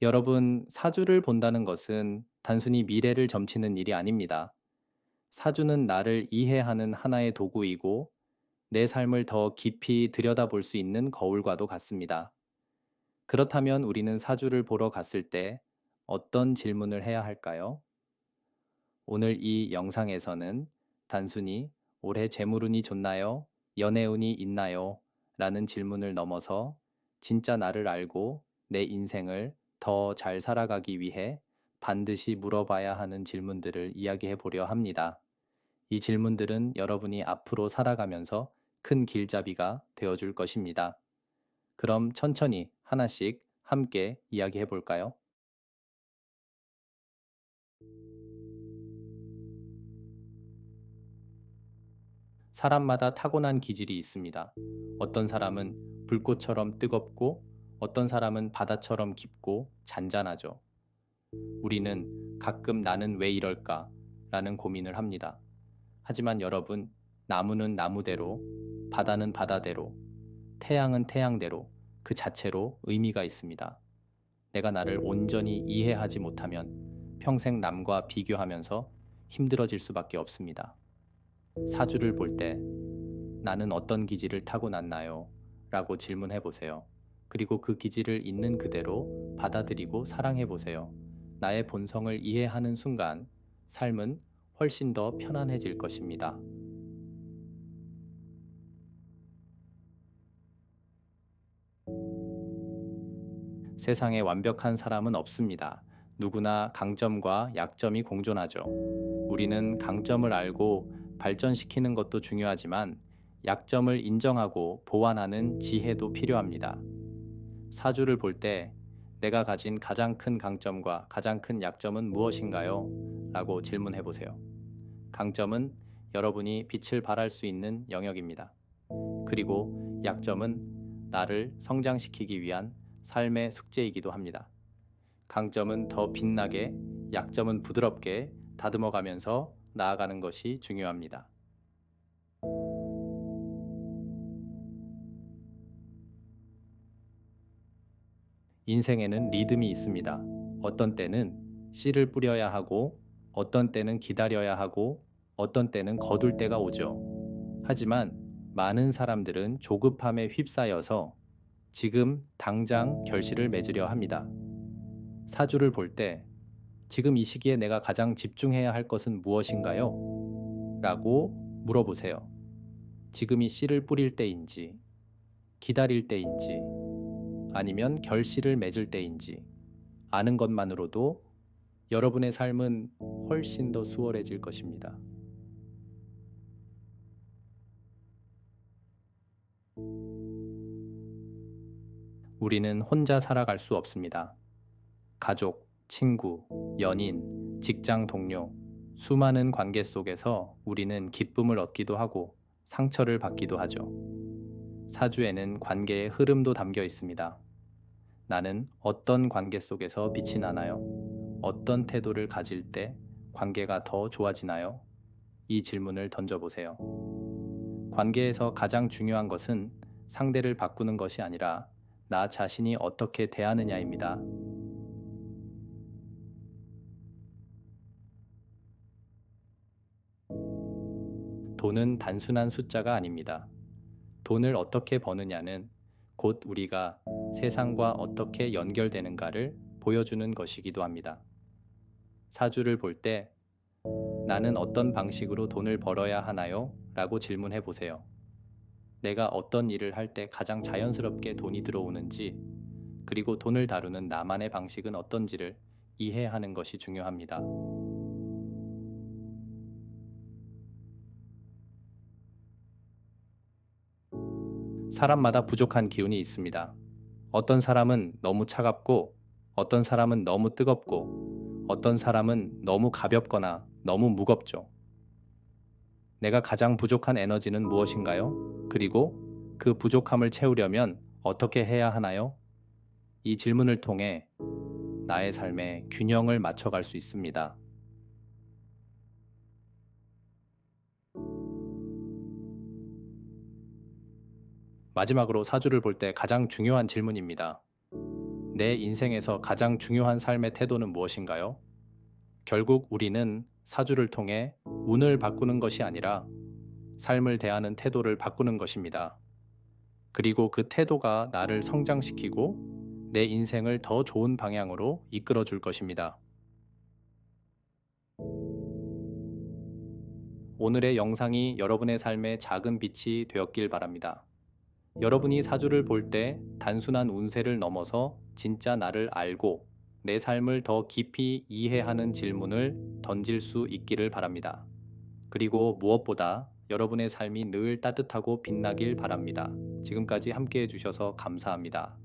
여러분, 사주를 본다는 것은 단순히 미래를 점치는 일이 아닙니다. 사주는 나를 이해하는 하나의 도구이고 내 삶을 더 깊이 들여다볼 수 있는 거울과도 같습니다. 그렇다면 우리는 사주를 보러 갔을 때 어떤 질문을 해야 할까요? 오늘 이 영상에서는 단순히 올해 재물운이 좋나요? 연애운이 있나요? 라는 질문을 넘어서 진짜 나를 알고 내 인생을 더 잘 살아가기 위해 반드시 물어봐야 하는 질문들을 이야기해 보려 합니다. 이 질문들은 여러분이 앞으로 살아가면서 큰 길잡이가 되어 줄 것입니다. 그럼 천천히 하나씩 함께 이야기해 볼까요? 사람마다 타고난 기질이 있습니다. 어떤 사람은 불꽃처럼 뜨겁고 어떤 사람은 바다처럼 깊고 잔잔하죠. 우리는 가끔 나는 왜 이럴까? 라는 고민을 합니다. 하지만 여러분, 나무는 나무대로, 바다는 바다대로, 태양은 태양대로 그 자체로 의미가 있습니다. 내가 나를 온전히 이해하지 못하면 평생 남과 비교하면서 힘들어질 수밖에 없습니다. 사주를 볼 때 나는 어떤 기질을 타고났나요? 라고 질문해 보세요. 그리고 그 기질을 있는 그대로 받아들이고 사랑해 보세요. 나의 본성을 이해하는 순간 삶은 훨씬 더 편안해질 것입니다. 세상에 완벽한 사람은 없습니다. 누구나 강점과 약점이 공존하죠. 우리는 강점을 알고 발전시키는 것도 중요하지만 약점을 인정하고 보완하는 지혜도 필요합니다. 사주를 볼 때 내가 가진 가장 큰 강점과 가장 큰 약점은 무엇인가요? 라고 질문해 보세요. 강점은 여러분이 빛을 발할 수 있는 영역입니다. 그리고 약점은 나를 성장시키기 위한 삶의 숙제이기도 합니다. 강점은 더 빛나게, 약점은 부드럽게 다듬어 가면서 나아가는 것이 중요합니다. 인생에는 리듬이 있습니다. 어떤 때는 씨를 뿌려야 하고, 어떤 때는 기다려야 하고, 어떤 때는 거둘 때가 오죠. 하지만 많은 사람들은 조급함에 휩싸여서 지금 당장 결실을 맺으려 합니다. 사주를 볼 때 지금 이 시기에 내가 가장 집중해야 할 것은 무엇인가요? 라고 물어보세요. 지금이 씨를 뿌릴 때인지, 기다릴 때인지, 아니면 결실을 맺을 때인지 아는 것만으로도 여러분의 삶은 훨씬 더 수월해질 것입니다. 우리는 혼자 살아갈 수 없습니다. 가족, 친구, 연인, 직장 동료, 수많은 관계 속에서 우리는 기쁨을 얻기도 하고 상처를 받기도 하죠. 사주에는 관계의 흐름도 담겨 있습니다. 나는 어떤 관계 속에서 빛이 나나요? 어떤 태도를 가질 때 관계가 더 좋아지나요? 이 질문을 던져보세요. 관계에서 가장 중요한 것은 상대를 바꾸는 것이 아니라 나 자신이 어떻게 대하느냐입니다. 돈은 단순한 숫자가 아닙니다. 돈을 어떻게 버느냐는 곧 우리가 세상과 어떻게 연결되는가를 보여주는 것이기도 합니다. 사주를 볼 때 나는 어떤 방식으로 돈을 벌어야 하나요? 라고 질문해 보세요. 내가 어떤 일을 할 때 가장 자연스럽게 돈이 들어오는지, 그리고 돈을 다루는 나만의 방식은 어떤지를 이해하는 것이 중요합니다. 사람마다 부족한 기운이 있습니다. 어떤 사람은 너무 차갑고, 어떤 사람은 너무 뜨겁고, 어떤 사람은 너무 가볍거나 너무 무겁죠. 내가 가장 부족한 에너지는 무엇인가요? 그리고 그 부족함을 채우려면 어떻게 해야 하나요? 이 질문을 통해 나의 삶에 균형을 맞춰갈 수 있습니다. 마지막으로 사주를 볼 때 가장 중요한 질문입니다. 내 인생에서 가장 중요한 삶의 태도는 무엇인가요? 결국 우리는 사주를 통해 운을 바꾸는 것이 아니라 삶을 대하는 태도를 바꾸는 것입니다. 그리고 그 태도가 나를 성장시키고 내 인생을 더 좋은 방향으로 이끌어 줄 것입니다. 오늘의 영상이 여러분의 삶에 작은 빛이 되었길 바랍니다. 여러분이 사주를 볼 때 단순한 운세를 넘어서 진짜 나를 알고 내 삶을 더 깊이 이해하는 질문을 던질 수 있기를 바랍니다. 그리고 무엇보다 여러분의 삶이 늘 따뜻하고 빛나길 바랍니다. 지금까지 함께 해주셔서 감사합니다.